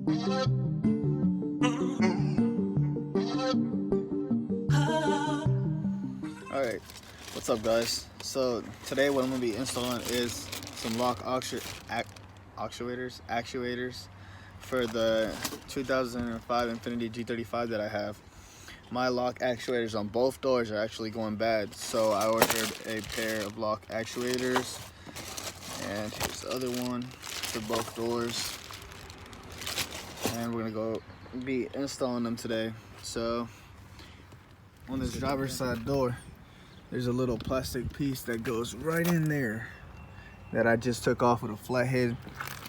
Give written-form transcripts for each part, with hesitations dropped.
Alright, what's up guys? So today what I'm going to be installing is some lock actuators for the 2005 Infiniti G35 that I have. My lock actuators on both doors are actually going bad, so I ordered a pair of lock actuators, and here's the other one for both doors, and we're going to go be installing them today. So on this driver's side door, there's a little plastic piece that goes right in there that I just took off with a flathead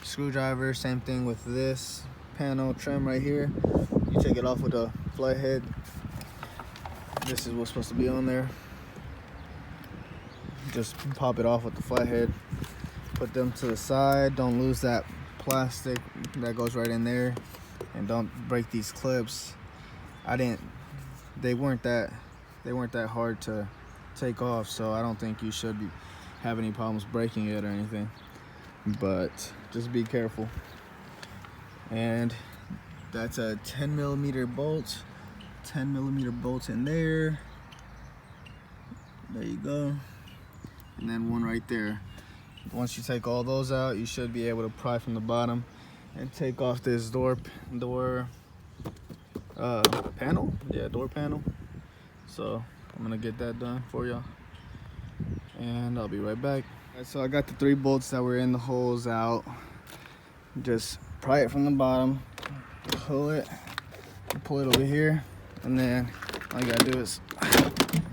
screwdriver. Same thing with this panel trim right here. You take it off with a flathead. This is what's supposed to be on there. Just pop it off with the flathead. Put them to the side. Don't lose that plastic that goes right in there, and don't break these clips. They weren't that hard to take off, so I don't think you should have any problems breaking it or anything, but just be careful. And that's a 10mm bolt, 10mm bolt in there. There you go. And then one right there. Once you take all those out, you should be able to pry from the bottom and take off this door panel. Yeah, door panel. So I'm gonna get that done for y'all, and I'll be right back. Right, so I got the 3 bolts that were in the holes out. Just pry it from the bottom, pull it over here, and then all you gotta do is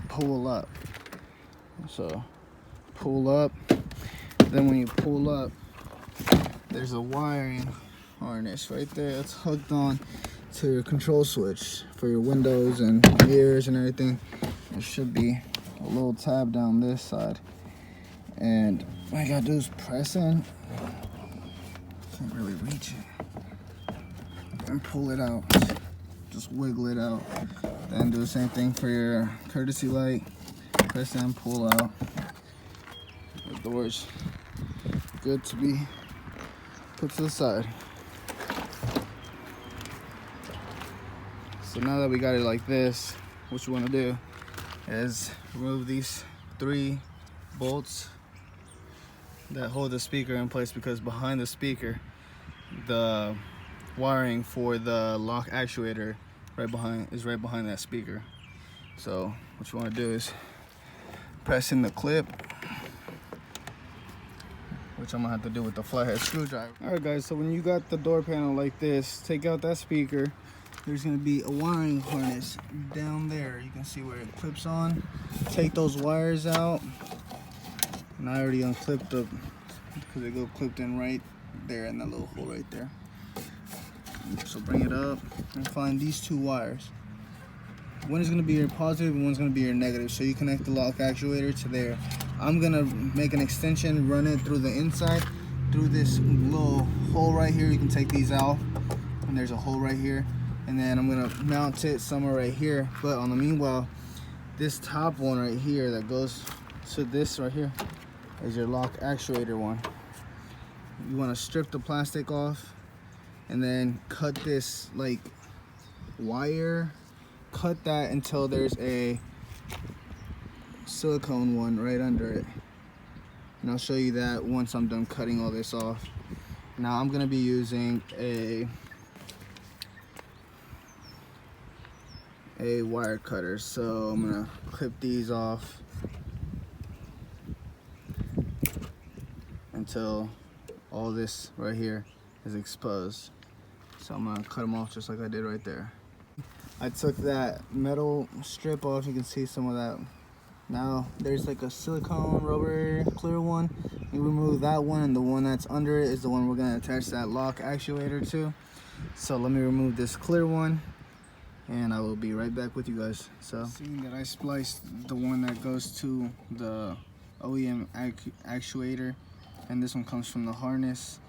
pull up. So pull up. Then when you pull up, there's a wiring harness right there. It's hooked on to your control switch for your windows and mirrors and everything. There should be a little tab down this side, and all you gotta do is press in. Can't really reach it, and pull it out. Just wiggle it out. Then do the same thing for your courtesy light. Press in, pull out. The door's good to be put to the side. So now that we got it like this, what you want to do is remove these 3 bolts that hold the speaker in place, because behind the speaker, the wiring for the lock actuator is right behind that speaker. So what you want to do is press in the clip, which I'm gonna have to do with the flathead screwdriver. All right guys, so when you got the door panel like this, take out that speaker. There's gonna be a wiring harness down there. You can see where it clips on. Take those wires out. And I already unclipped them because they go clipped in right there in that little hole right there. So bring it up and find these 2 wires. One is gonna be your positive and one's gonna be your negative. So you connect the lock actuator to there. I'm gonna make an extension, run it through the inside, through this little hole right here. You can take these out, and there's a hole right here. And then I'm gonna mount it somewhere right here. But on the meanwhile, this top one right here that goes to this right here is your lock actuator one. You wanna strip the plastic off and then cut this like wire, cut that until there's a silicone one right under it. And I'll show you that once I'm done cutting all this off. Now I'm gonna be using a wire cutter, so I'm gonna clip these off until all this right here is exposed. So I'm gonna cut them off just like I did right there. I took that metal strip off. You can see some of that. Now there's like a silicone rubber clear one. You remove that one, and the one that's under it is the one we're gonna attach that lock actuator to. So let me remove this clear one, and I will be right back with you guys. So seeing that I spliced the one that goes to the OEM actuator, and this one comes from the harness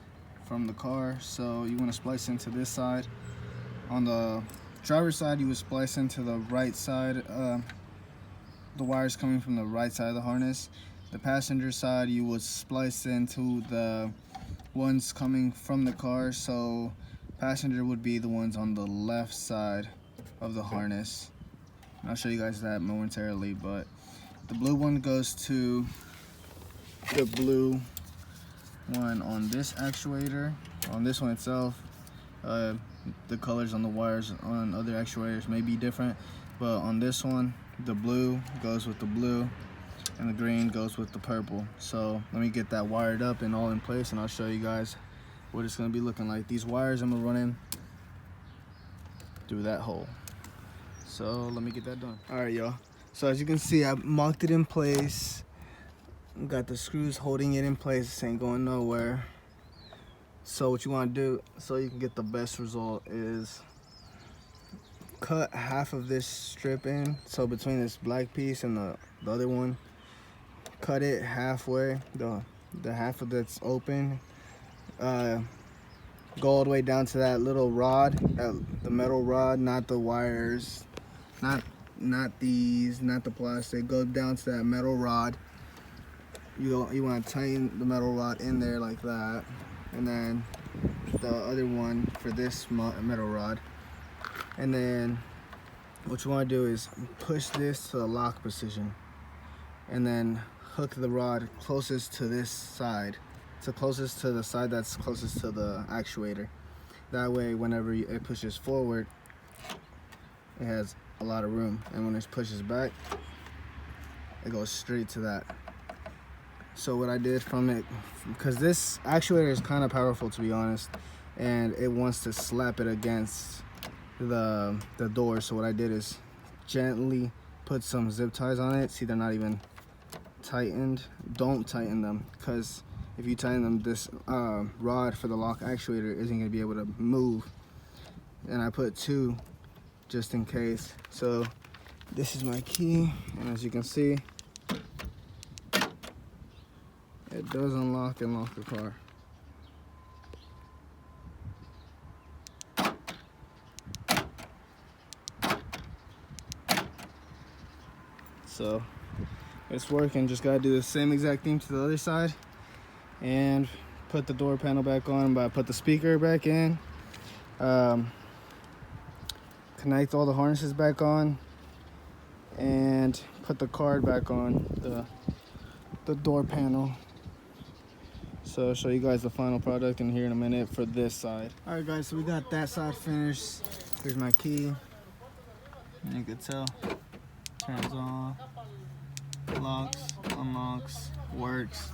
from the car. So you want to splice into this side. On the driver's side, you would splice into the right side, the wires coming from the right side of the harness. The passenger side, you would splice into the ones coming from the car. So Passenger would be the ones on the left side of the harness. And I'll show you guys that momentarily, but the blue one goes to the blue one on this actuator. On this one itself, the colors on the wires on other actuators may be different, but on this one, the blue goes with the blue and the green goes with the purple. So let me get that wired up and all in place, and I'll show you guys what it's going to be looking like. These wires I'm going to run in through that hole. So let me get that done. All right, y'all. So as you can see, I mocked it in place. Got the screws holding it in place. This ain't going nowhere. So what you want to do so you can get the best result is cut half of this strip in. So between this black piece and the other one, cut it halfway, the half of that's open. Go all the way down to that little rod, the metal rod, not the wires, not these, not the plastic. Go down to that metal rod. You want to tighten the metal rod in there like that, and then the other one for this metal rod. And then what you want to do is push this to the lock position, and then hook the rod closest to this side. So closest to the side that's closest to the actuator. That way, whenever it pushes forward, it has a lot of room, and when it pushes back, it goes straight to that. So what I did from it, because this actuator is kind of powerful, to be honest, and it wants to slap it against the door. So what I did is gently put some zip ties on it. See, they're not even tightened. Don't tighten them, because if you tighten them, this rod for the lock actuator isn't going to be able to move. And I put 2 just in case. So this is my key, and as you can see, it does unlock and lock the car. So it's working. Just gotta do the same exact thing to the other side, and put the door panel back on. But I put the speaker back in, connect all the harnesses back on, and put the card back on the door panel. So I'll show you guys the final product in here in a minute for this side. All right, guys, so we got that side finished. Here's my key. You can tell, turns on, locks, unlocks, works.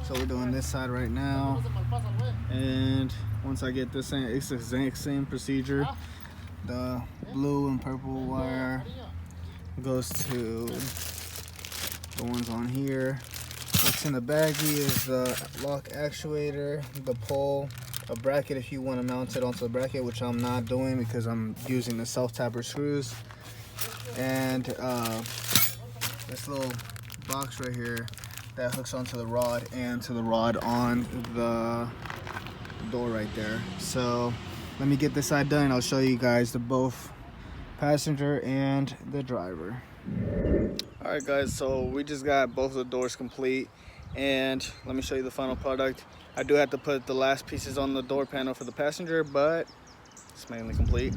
So we're doing this side right now, and once I get this in, it's the exact same procedure. The blue and purple wire goes to the ones on here. What's in the baggie is the lock actuator, the pole, a bracket if you want to mount it onto the bracket, which I'm not doing because I'm using the self-tapper screws, and this little box right here that hooks onto the rod and to the rod on the door right there. So let me get this side done, and I'll show you guys the both passenger and the driver. All right, guys, so we just got both of the doors complete, and let me show you the final product. I do have to put the last pieces on the door panel for the passenger, but it's mainly complete.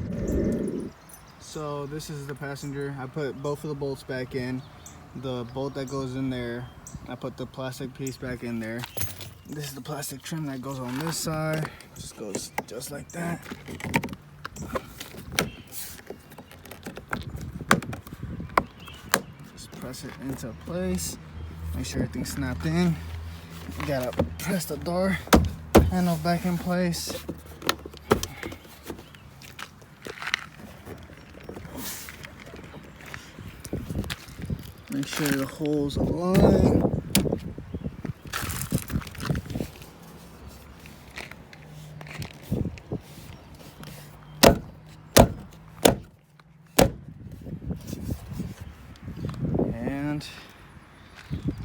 So this is the passenger. I put both of the bolts back in. The bolt that goes in there, I put the plastic piece back in there. This is the plastic trim that goes on this side. Just goes just like that. Just press it into place. Make sure everything's snapped in. You gotta press the door handle back in place. Make sure the holes align. And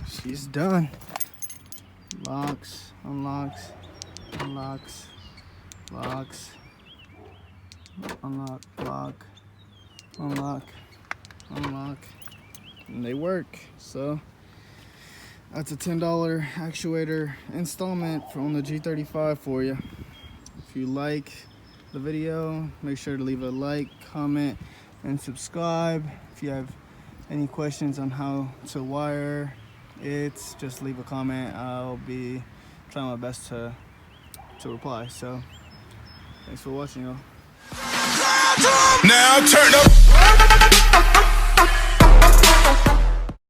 she's done. Locks, unlocks, unlocks, locks, unlock, lock, unlock, unlock, and they work. So that's a $10 actuator installment on the G35 for you. If you like the video. Make sure to leave a like, comment, and subscribe. If you have any questions on how to wire it, just leave a comment. I'll be trying my best to reply. So thanks for watching, y'all. Now turn up.